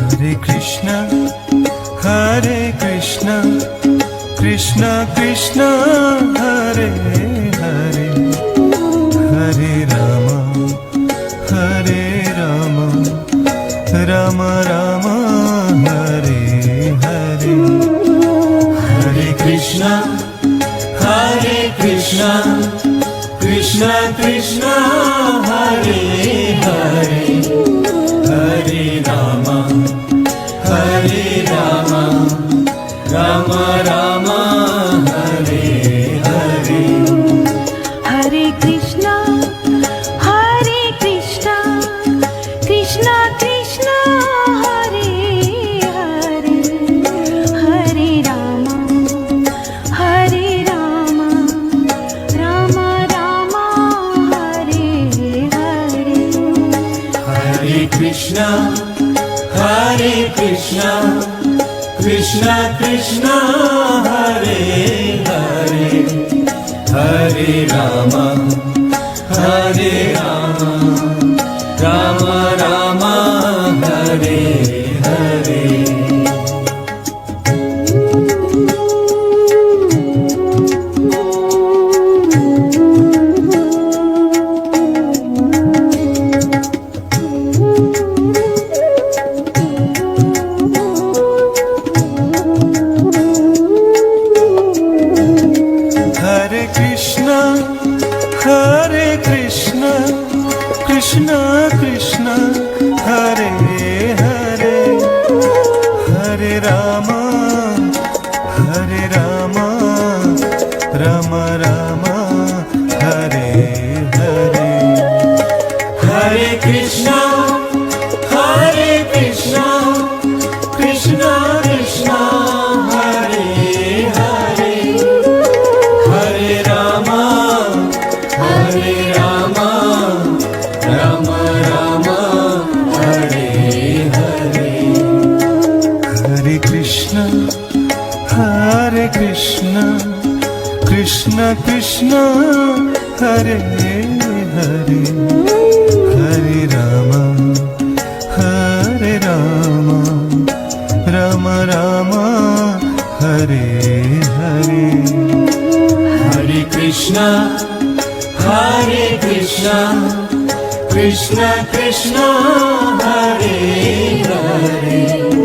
Hare Krishna, Hare Krishna, Krishna Krishna, Hare Hare, Hare Rama, Hare Rama, Rama Rama, Hare Hare. Hare Krishna, Hare Krishna, Krishna Krishna, Hare Hare, Hare Rama, Hare Rama, Rama Rama, Hare Hare. Hare Krishna, Hare Krishna, Krishna Krishna, Hare Hare, Hare Rama, Hare Rama, Rama Rama, Hare Hare. Hare Krishna, Hare Krishna, Krishna Krishna, Hare Hare, Hare Rama, Hare Rama, Rama Rama, Hare Hare. Hare Krishna, Hare Krishna, Krishna Krishna, Hare Hare, Hare Rama, Hare Rama, Rama Rama, Hare Hare. Hare Krishna, Hare Krishna, Krishna Krishna, Hare Hare, Hare Rama, Hare Rama, Rama Rama, Hare Hare. Hare Krishna, Hare Krishna, Krishna Krishna, Hare Hare, Hare Rama, Hare Rama, Rama Rama, Hare Hare. Hare Krishna, Hare Krishna, Krishna Krishna, Hare Hare,